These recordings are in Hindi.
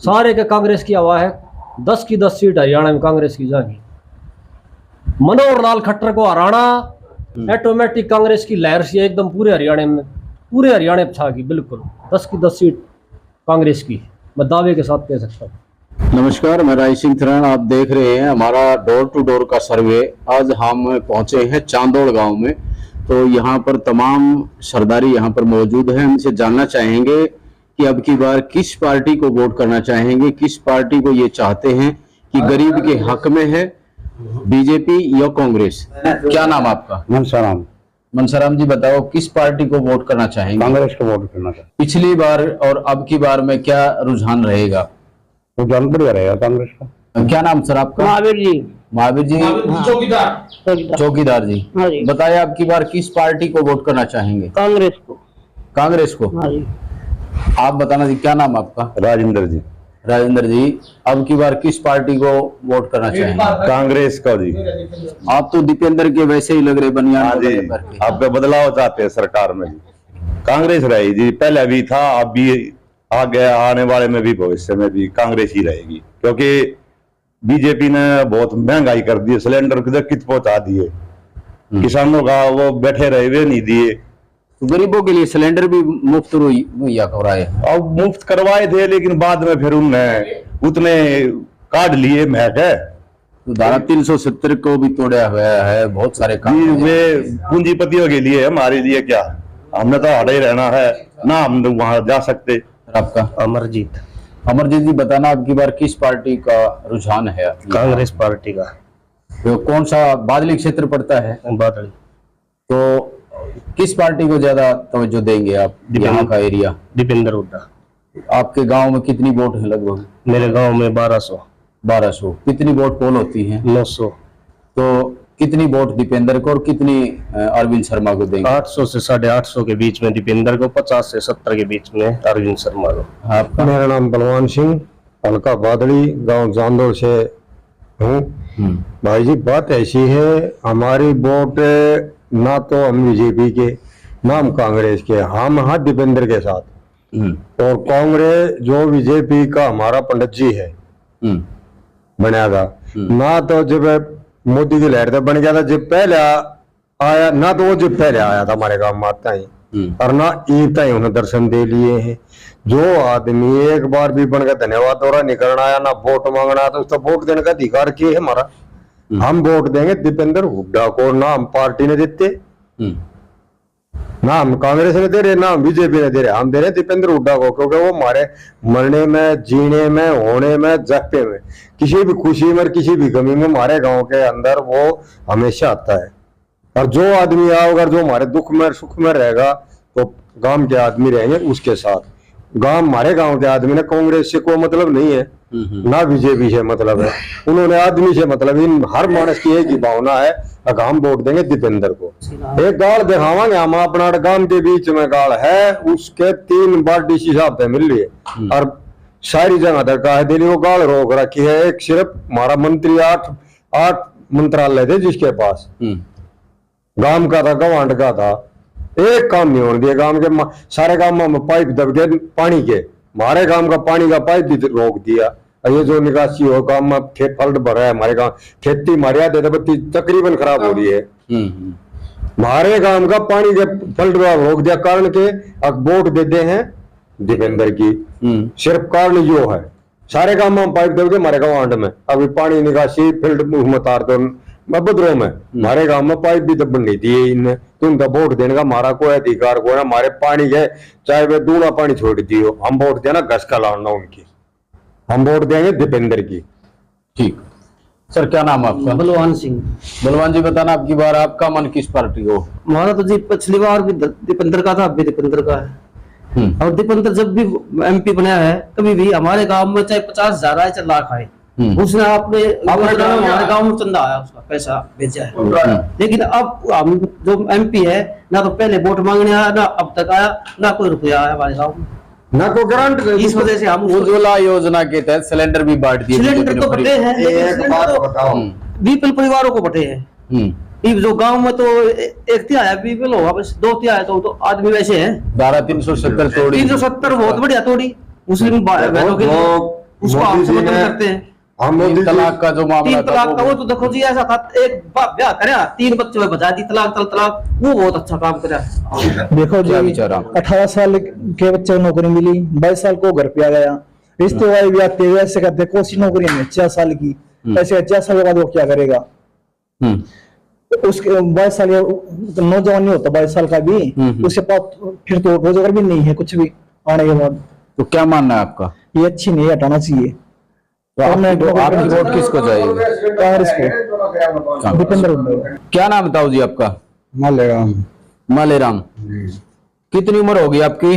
सारे के कांग्रेस की हवा है। 10 की 10 सीट हरियाणा में कांग्रेस की जाएगी। मनोहर लाल खट्टर को हराना ऑटोमेटिक कांग्रेस की लहर से एकदम पूरे हरियाणा में छागी। बिल्कुल 10 की 10 सीट कांग्रेस की, मैं दावे के साथ कह सकता हूँ। नमस्कार, मैं राय सिंह थरण। आप देख रहे हैं हमारा डोर टू डोर का सर्वे। आज हम पहुंचे हैं चांदोड़ गांव में। तो यहाँ पर तमाम सरदारी यहाँ पर मौजूद हैं। हमसे जानना चाहेंगे कि अब की बार किस पार्टी को वोट करना चाहेंगे, किस पार्टी को ये चाहते हैं कि गरीब के हक में है, बीजेपी या कांग्रेस। क्या नाम आपका? मनसाराम। मनसाराम जी, बताओ किस पार्टी को वोट करना चाहेंगे? कांग्रेस को वोट करना चाहिए। पिछली बार और अब की बार में क्या रुझान रहेगा? तो जान बढ़िया रहेगा कांग्रेस का। क्या नाम सर आपका? महावीर जी। महावीर जी, चौकीदार जी, हाँ जी। बताइए अब की बार किस पार्टी को वोट करना चाहेंगे? कांग्रेस को। कांग्रेस को। हाँ जी। आप बताना जी, क्या नाम आपका? राजेंद्र जी। राजेंद्र जी, अब की बार किस पार्टी को वोट करना चाहेंगे? कांग्रेस का जी। आप तो दीपेंद्र के वैसे ही लग रहे, बनियान हाँ जी, वगैरह पहन के। आप बदलाव चाहते हैं सरकार में जी। कांग्रेस रहेगी जी, पहले भी था, अब भी आ गया, आने वाले में भी, भविष्य में भी कांग्रेस ही रहेगी। क्योंकि बीजेपी ने बहुत महंगाई कर दी है, सिलेंडर कित पहुंचा दिए, किसानों का वो बैठे रहे हुए नहीं दिए। तो गरीबों के लिए सिलेंडर भी मुफ्त मुहैया कराए। अब मुफ्त करवाए थे, लेकिन बाद में फिर उनने उतने काट लिए महक है। तो धारा 370 को भी तोड़ा हुआ है, बहुत सारे काम। वे पूंजीपतियों के लिए, हमारे लिए क्या, हमने तो हटे रहना है ना, हम वहां जा सकते। आपका? अमरजीत। अमरजीत जी, बताना अब की बार किस पार्टी का रुझान है? कांग्रेस पार्टी का। तो कौन सा बादली क्षेत्र पड़ता है? बादल। तो किस पार्टी को ज्यादा तवज्जो देंगे आप? यहाँ का एरिया। दीपेंद्र हुड्डा। आपके गांव में कितनी वोट है लगभग? मेरे गांव में 1200। 1200। कितनी वोट पोल होती है? 900। तो कितनी वोट दीपेंद्र को और कितनी अरविंद शर्मा को देंगे? 800 से 850 के बीच में दीपेंद्र को, 50 से 70 के बीच में अरविंद शर्मा को। आपका? मेरा नाम बलवान सिंह, हल्का बादली, गांव चांदोड़ से हूँ। भाई जी, बात ऐसी है, हमारी वोट ना तो हम बीजेपी के, ना हम कांग्रेस के, हम हाँ दीपेंद्र के साथ। और कांग्रेस जो बीजेपी का हमारा पंडित जी है बनया था ना, तो जब मोदी की लहर बन गया था, जब पहले आया ना, तो वो जब पहले आया था हमारे गांव में आता ही, और ना एकता ही उन्हें दर्शन दे लिए हैं। जो आदमी एक बार भी बन गया धन्यवाद और निकलना आया ना वोट मांगना, तो उसका वोट देने का अधिकार क्या है हमारा? हम वोट देंगे दीपेंद्र हुड्डा को, ना हम पार्टी ने देते, ना हम कांग्रेस ने दे रहे, ना हम बीजेपी ने दे रहे, हम दे रहे दीपेंद्र हुड्डा को। क्योंकि वो हमारे मरने में, जीने में, होने में, जगते में, किसी भी खुशी में, किसी भी गमी में हमारे गांव के अंदर वो हमेशा आता है। और जो आदमी आओगे, जो हमारे दुख में सुख में रहेगा, तो गांव के आदमी रहेंगे उसके साथ। गांव, हमारे गांव के आदमी ने कांग्रेस से कोई मतलब नहीं है, ना बीजेपी से मतलब है, उन्होंने आदमी से मतलब। इन हर मानस की एक ही भावना है, हम वोट देंगे दीपेंद्र को। एक गाड़ दिखावांगे हम, अपना गांव के बीच में गाड़ है, उसके 3 बार डीसी हिसाब से मिल रही है, और सारी जगह तक कहा दिल्ली वो गाड़ रोक रखी है। एक सिर्फ हमारा मंत्री 8 मंत्रालय थे जिसके पास, गांव का था, गवांड का था, एक काम नहीं होने दिया। गांव के सारे गांव में पाइप दब गए पानी के, हमारे गांव का पानी का पाइप भी रोक दिया। ये जो निकासी हो गांव में, फल्ट भर रहा है हमारे गांव, खेती हमारे तकरीबन खराब हो रही है। हमारे गांव का पानी के फल्ट रोक दिया, कारण के अब वोट देते हैं दीपेंद्र की। सिर्फ कारण जो है, सारे गांव में पाइप दब गए हमारे गांव में, अभी पानी निकासी फील्ड में तार दो बदरों में, हमारे गांव में पाइप भी दबन नहीं दिए इनने। तो उनका वोट देने का हमारा कोई अधिकार को है? हमारे पानी के चाहे वे दूना पानी छोड़ दियो, हम वोट देना घस का लाना उनकी, हम वोट देंगे दीपेंद्र की। ठीक सर, क्या नाम आपका? बलवान सिंह। बलवान जी, बताना अब की बार आपका मन किस पार्टी को? हमारा तो जी पिछली बार भी दीपेंद्र का था, अब भी दीपेंद्र का है। और दीपेंद्र जब भी MP बनाया है, कभी भी हमारे गांव में चाहे 50,000 आए चाहे लाख आए, उसने हमारे गांव में चंदा आया, उसका पैसा भेजा है। लेकिन अब हम जो MP है, ना तो पहले वोट मांगने आया, ना अब तक आया, ना कोई रुपया आया हमारे गाँव में, ना को ग्रांट। इस वजह से हम उज्ज्वला योजना के तहत सिलेंडर भी बांट दिए। सिलेंडर तो बटे हैं, एक बात बताओ, बीपीएल परिवारों को बटे हैं। जो गांव में तो एक तिहाई बीपीएल होगा, बस 2 तिहाई तो आदमी वैसे हैं। धारा 370 तोड़ी। 370 बहुत बढ़िया तोड़ी मुस्लिम बहनों के लिए। उसको मोदी आपसे जी मतलब ने- करते हैं। हम मोदी तीन जी तलाक का जो मामला 3 तलाक का वो तो देखो जी ऐसा था, एक ब्याह करे 3 बच्चे में बचा दी तलाक तलाक, वो बहुत अच्छा काम करा। देखो क्या जी, विचार आप? 18 साल के बच्चे को नौकरी मिली, 22 साल को घर पे आ गया, रिश्ते वाले भी आते हैं, ऐसे कहते हैं कोई नौकरी नहीं 4 साल की, ऐसे 4 साल के बाद वो क्या करेगा? उसके 22 साल नौजवान नहीं होता, 22 साल का भी, उसके पास फिर तो रोजगार भी नहीं है कुछ भी आने के बाद। तो क्या मानना है आपका? ये अच्छी नहीं है, हटाना चाहिए। तो आपकी वोट किसको जाएगी? कांग्रेस को, दीपेंद्र हुड्डा। क्या नाम बताओ जी आपका? मालेगाम मालेराम। कितनी उम्र होगी आपकी?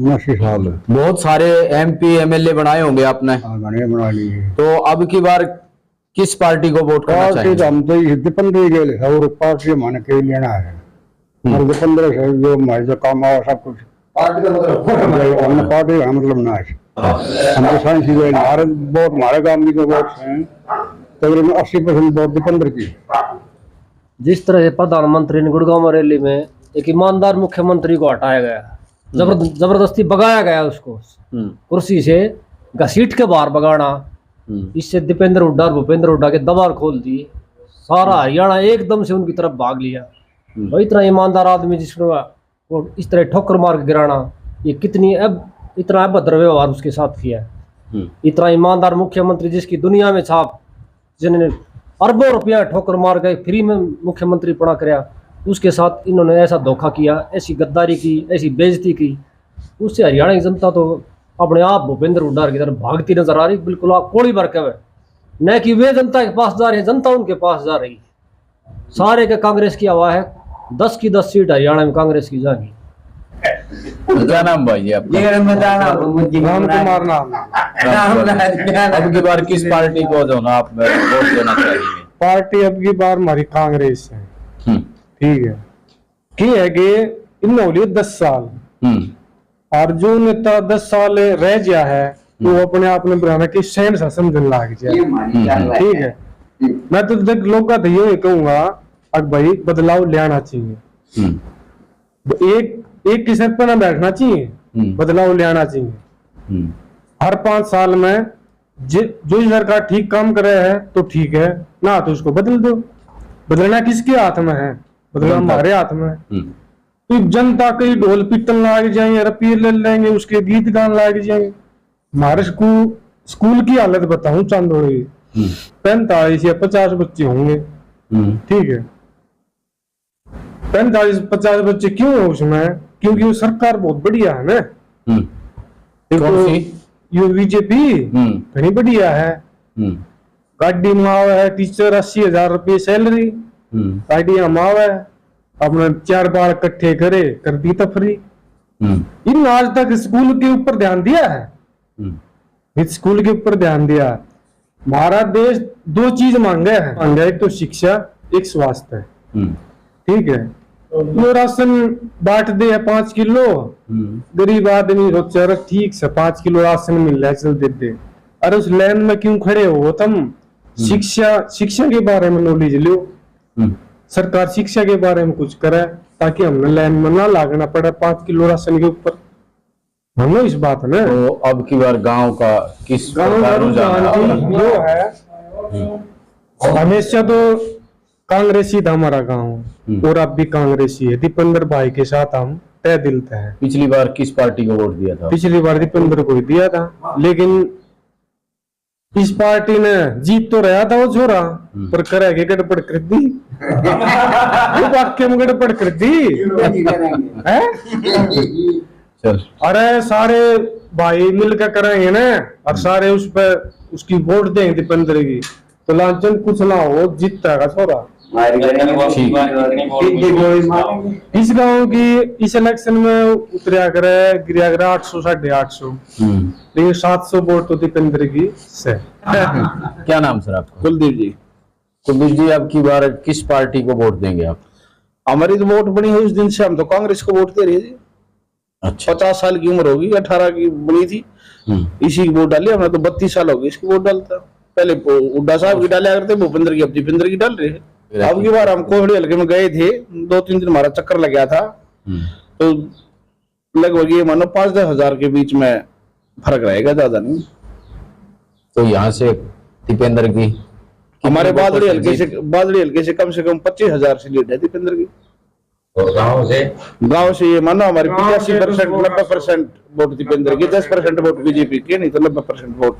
80 साल बहुत सारे MP MLA बनाए होंगे आपने, बने बना लिए। तो अब की बार किस पार्टी को वोट करना पार्टी चाहिए? तो हम तो ये दीपेंद्र ही गए और पार्टी मान के लेना है, और दीपेंद्र से जो हमारे जो काम आवा सब कुछ पार्टी का मतलब हमने पार्टी का मतलब ना है। हम तो साइंस ही गए, हमारे बहुत हमारे काम की जो वोट हैं तकरीबन 80% वोट दीपेंद्र की। जिस तरह से प्रधानमंत्री ने गुड़गांव में रैली में एक ईमानदार मुख्यमंत्री को हटाया गया, जबरदस्ती भगाया गया उसको कुर्सी से, घसीट के बाहर भगाना, इससे दीपेंद्र हुड्डा और भूपेंद्र हुड्डा के दबार खोल दिए, सारा हरियाणा एकदम से उनकी तरफ भाग लिया। भाई इतना ईमानदार आदमी जिसको वो इस तरह ठोकर मार के गिराना, ये कितनी अब इतना अभद्र व्यवहार उसके साथ किया। इतना ईमानदार मुख्यमंत्री जिसकी दुनिया में छाप, जिन्होंने अरबों रुपया ठोकर मार के फ्री में मुख्यमंत्री पड़ा कराया, उसके साथ इन्होंने ऐसा धोखा किया, ऐसी गद्दारी की, ऐसी बेइज्जती की, उससे हरियाणा की जनता तो अपने आप भूपेंद्र हुड्डा की तरफ भागती नजर आ रही, बिल्कुल आप कोड़ी भर के न कि वे जनता के पास जा रहे हैं, जनता उनके पास जा रही है। सारे के कांग्रेस की हवा है, 10 की 10 सीट हरियाणा में कांग्रेस की जाएगी। क्या नाम भाई जी आपका? राम कुमार नाम। अब की बार किस पार्टी को जो ना आप वोट देना चाहिए? पार्टी अब की बार हमारी कांग्रेस है, हम्म, ठीक है। की है कि इन हो लिए 10 साल, और जो नेता 10 साल रह गया है वो अपने आप में बनाना कि सैन शासन जन लाग जाए, ठीक है। मैं तो देख लोग का ये कहूंगा अब भाई बदलाव ले आना चाहिए, एक की सर पर ना बैठना चाहिए, बदलाव ले आना चाहिए। हर 5 साल में जो सरकार ठीक काम कर रहा है तो ठीक है ना, तो उसको बदल दो। बदलना किसके हाथ में है? बदलना हमारे हाथ में है। तो जनता कई ढोल पीटन लाग जाएंगे, रपी ले लेंगे, उसके गीत गान लाग जाएंगे। हमारे स्कूल की हालत बताऊं चांदोड़ी, 45 या 50 बच्चे होंगे, ठीक है। 45-50 बच्चे क्यों है उसमें? क्योंकि वो सरकार बहुत बढ़िया है ना। कौन सी? ये बीजेपी घनी बढ़िया है। गाड़ी माव है, टीचर 80,000 रुपये सैलरी, गाड़ियां माव है, अपने 4 बार इकट्ठे करे कर दी तफरी। इन आज तक स्कूल के ऊपर ध्यान दिया है? स्कूल के ऊपर ध्यान दिया। हमारा देश 2 चीज मांगे है, एक तो शिक्षा, एक स्वास्थ्य, ठीक है। वो राशन बांट दे 5 किलो, गरीब आदमी रोचा ठीक से 5 किलो राशन मिल रहा है, चल दे दे। अरे उस लाइन में क्यों खड़े हो तुम? शिक्षा के बारे में नॉलेज लो, सरकार शिक्षा के बारे में कुछ करे ताकि हमने लाइन में ना लागना पड़े 5 किलो राशन के ऊपर। हम इस बात में तो अब की बार गांव का किस गाँव प्रकार का रुझान है? जो है हमेशा तो कांग्रेसी था हमारा गांव, और अब भी कांग्रेसी है। दीपेंद्र भाई के साथ हम तय दिल थे हैं। पिछली बार किस पार्टी को वोट दिया था? पिछली बार दीपेंद्र को ही दिया था, लेकिन इस पार्टी ने जीत तो रहा था वो छोरा, पर करेगी गड़बड़ कर दी। वाक्य में गड़बड़ कर दी है। चल, अरे सारे भाई मिलकर करेंगे ना, और सारे उस पर उसकी वोट देंगे दीपेंद्र की, तो लांछन कुछ ना हो, जीतता है छोरा। इस गांव की इस इलेक्शन में उतरिया करे गिरिया करे 800 850, लेकिन 700 वोट तो दीपेंद्र की से। क्या नाम सर आपका? कुलदीप जी। कुलदीप जी, अब की बार किस पार्टी को वोट देंगे आप? हमारी तो वोट बनी है उस दिन से, हम तो कांग्रेस को वोट दे रहे जी। अच्छा, 50 साल की उम्र होगी, 18 की बनी थी, इसी की वोट डाली हमने। तो 32 साल हो गए इसकी वोट डालता। पहले हुड्डा साहब की डाला करते, भूपेंद्र की, अब दीपेंद्र की डाल रहे हैं। अब की बार हम कोहड़ी हल्के में गए थे, 2-3 दिन हमारा चक्कर लग गया था, तो लगभग ये मानो 5-10 हजार के बीच में फर्क रहेगा, ज्यादा नहीं। तो यहाँ से दीपेंद्र की हमारे बादड़ी हल्के से कम 25,000 से लीड है दीपेंद्र की। और गांव से ये मानो हमारे 85% 90% वोट दीपेंद्र की, 10% वोट बीजेपी के, नहीं तो 90% वोट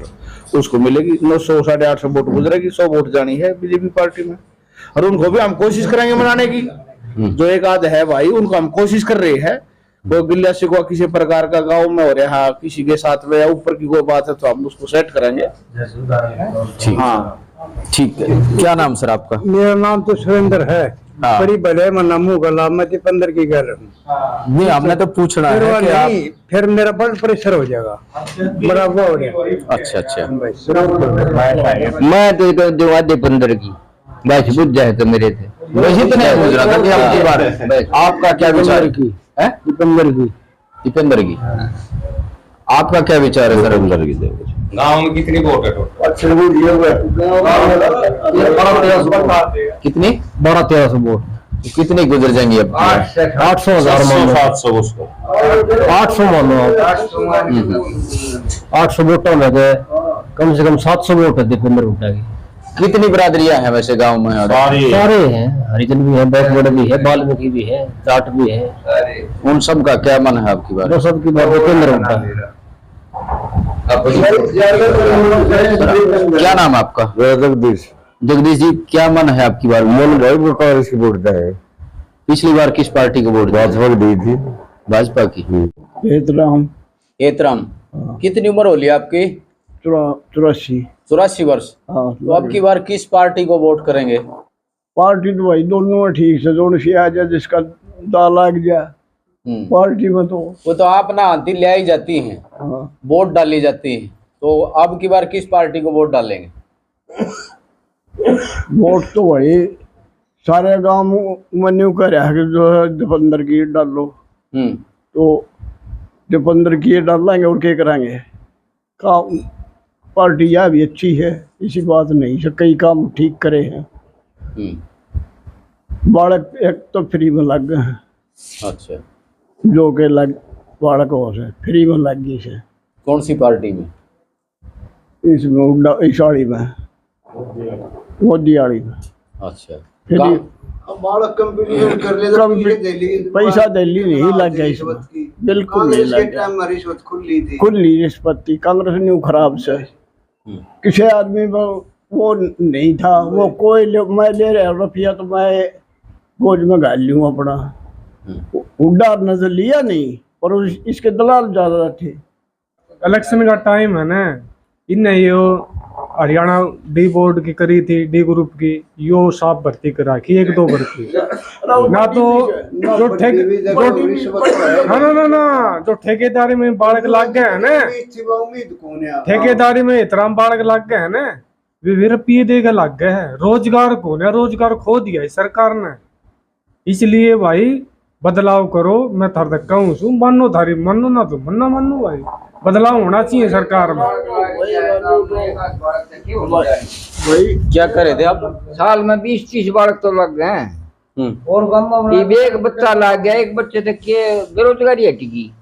उसको मिलेगी। 900 850 वोट गुजरेगी, 100 वोट जानी है बीजेपी पार्टी में। और उनको भी हम कोशिश करेंगे मनाने की। जो एक आध है भाई, उनको हम कोशिश कर रहे हैं। वो गिल्ला शिकवा किसी प्रकार का गांव में हो रहा है, किसी के साथ में या ऊपर की कोई बात है तो हम उसको सेट करेंगे। हाँ ठीक है। क्या नाम सर आपका? मेरा नाम तो सुरेंद्र है। हाँ। बड़ी बड़े मनामू गला मैं दीपेंद्र की कर रहा हूँ। नहीं, हमने तो पूछना है कि आप... फिर मेरा ब्लड प्रेशर हो जाएगा, बड़ा वो हो रहा। अच्छा मैं तो जो दीपेंद्र की बस बुझ जाए तो मेरे थे वैसे तो नहीं पूछ रहा था कि आपकी बात आपका क्या विचार है? दीपेंद्र की आपका क्या विचार है सर? गांव में कितनी वोट है टोटल? कितनी? 12-1300 वोट। कितनी गुजर जाएंगी अब? 800,000 मानो, 700 उसको 800 मानो, 800 वोटों में से कम 700 वोट है दीपेंद्र हुड्डा की। कितनी बरादरियां हैं वैसे गांव में? और सारे हैं, हरिजन भी है, बैकवर्ड भी है, बाल्मीकि भी है, जाट भी है। उन सब का क्या मन है आपकी बात? वो सब की बात दीपेंद्र हुड्डा। क्या नाम है आपका? जगदीश। जगदीश जी, क्या मन है आपकी बार? मन भाई वो कांग्रेस की वोट है। पिछली बार किस पार्टी को वोट भाजपा दी थी। भाजपा की। एतराम। कितनी उम्र हो लिया आपकी? 84 वर्ष। तो अब की बार किस पार्टी को वोट करेंगे? पार्टी तो भाई दोनों है ठीक से, दोनों से आ जाए, जिसका दाल लग जाए पार्टी में तो वो तो आप ना दिल ले आई जाती हैं, वोट डाली जाती है। तो अब की बार किस पार्टी को वोट डालेंगे? वोट तो भाई सारे गांव में न्यू कर रहा है कि जो है दीपेंद्र की डालो, तो दीपेंद्र की डालेंगे और क्या करेंगे। काम पार्टी यह भी अच्छी है, इसी बात नहीं है, कई काम ठीक करे हैं। बालक एक तो फ्री में लग गए हैं। अच्छा, जो के लग बालक हो से फ्री में लग गई से। कौन सी पार्टी में? इसमें इस वाली में, मोदी वाली में। अच्छा, बालक कंपनी कर ले पैसा दिल्ली नहीं लग गया इसमें, बिल्कुल नहीं लग गया। रिश्वत खुली रिश्वत थी, कांग्रेस ने खराब से किसी आदमी वो नहीं था, वो कोई मैं ले रहा रुपया तो मैं बोझ में गाल लूँ अपना। हुड्डा नजर लिया नहीं, पर इसके दलाल ज्यादा थे। इलेक्शन का टाइम है ना, इनने यो हरियाणा डी बोर्ड की करी थी, डी ग्रुप की, यो साफ भर्ती करा की 1-2 भर्ती ना तो जो जो ठेकेदारी में बालक लाग गए है ना, ठेकेदारी में इतना बालक लाग गए है ना, वे रुपये देगा लाग गए है। रोजगार को ना, रोजगार खो दिया है सरकार ने। इसलिए भाई बदलाव करो, मैं थार तक कहूँ मानो, थारी मानो ना तो मन्ना मानो भाई, बदलाव होना चाहिए सरकार में। भाई क्या करे थे आप? साल में 20-30 बालक तो लग गए हैं, और एक बच्चा लग गया, एक बच्चे तक के बेरोजगारी हटेगी।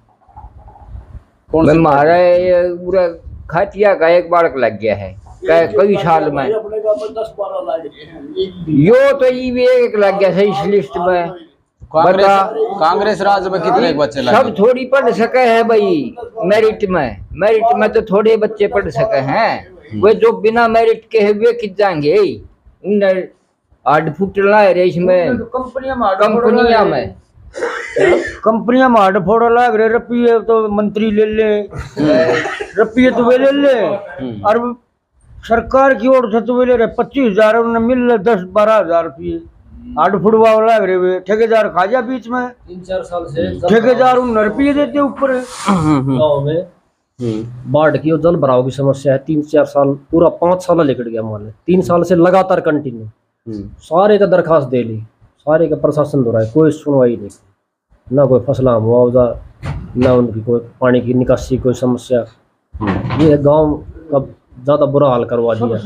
हमारे पूरा खातिया का एक बालक लग गया है कई साल में। यो तो ये एक लग गया है इस लिस्ट में। कांग्रेस राज में कितने बच्चे लगे? सब थोड़ी पढ़ सके हैं भाई, मेरिट में तो थोड़े बच्चे पढ़ सके हैं। वे जो बिना मेरिट के है वे कित जाएंगे? उन्हें 8 फुट लाए रहे इसमें कंपनियां में हार्ड फोड़ लाग रहे। रुपये तो मंत्री ले ले, रुपये तो वे ले ले, और सरकार की ओर से तो वे ले रहे 25,000, उन्हें मिल रहे 10-12,000 रुपये। 8 फुट लाग रहे, ठेकेदार खा जा बीच में। 3-4 साल से ठेकेदार उन रुपये देते ऊपर। गाँव में बाढ़ की और जल भराव की समस्या है। 3-4 साल, पूरा 5 साल निकल गया मान ले, 3 साल से लगातार कंटिन्यू सारे का दरखास्त दे ली, सारे का प्रशासन हो रहा है, कोई सुनवाई नहीं, ना कोई फसल मुआवजा, ना उनकी कोई पानी की निकासी कोई समस्या। ये गांव का ज्यादा बुरा हाल करवा दिया।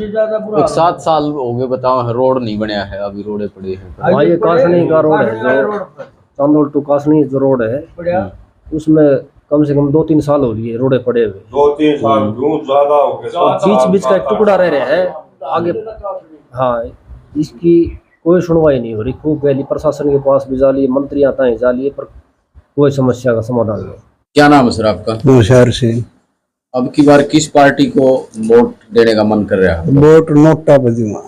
7 साल हो गए, बताओ रोड नहीं बनया है, अभी रोडे पड़ी है। भाई ये कासनी का रोड है, जो चांदोल टू कासनी जो रोड है, उसमें कम से कम 2-3 साल हो गए रोडे पड़े हुए। 2-3 साल क्यों ज्यादा हो गए? बीच बीच का एक टुकड़ा रह रहा है आगे। हाँ, इसकी कोई सुनवाई नहीं हो रही। खूब पहली प्रशासन के पास भी जा लिए, मंत्री आता है जा लिए, पर कोई समस्या का समाधान नहीं। क्या नाम है सर आपका? नौशहर से। अब की बार किस पार्टी को वोट देने का मन कर रहा है? वोट नोटा पर दूंगा।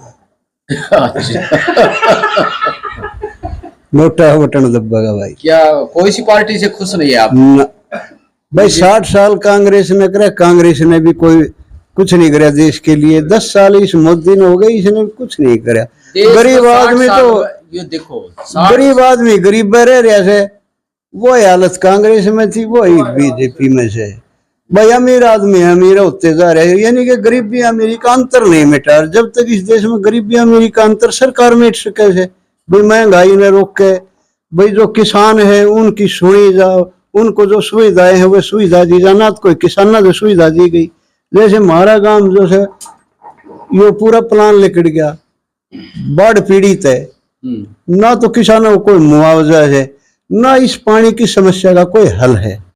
नोटा बटन दबागा भाई। क्या कोई सी पार्टी से खुश नहीं है आप? भाई 60 साल कांग्रेस ने करे, कांग्रेस ने भी कोई कुछ नहीं कराया देश के लिए। 10 साल इस मोदी ने हो गए, इसने कुछ नहीं कराया। गरीब आदमी तो ये देखो, गरीब आदमी गरीब रह रहा है। वो हालत कांग्रेस में थी, वो ही बीजेपी में से। भाई अमीर आदमी अमीर होते जा रहे हैं, यानी कि गरीबी अमीरी का अंतर नहीं मिटा। जब तक इस देश में गरीबी अमीरी का अंतर सरकार मिट सके से, भाई महंगाई ने रोक के, भाई जो किसान है उनकी सुनी जाओ, उनको जो सुविधाएं है वो सुविधा दी जाना। तो कोई किसान जो सुविधा दी गई, जैसे हमारा गांव जो है ये पूरा प्लान लिखट गया, बाढ़ पीड़ित है, ना तो किसानों को कोई मुआवजा है, ना इस पानी की समस्या का कोई हल है।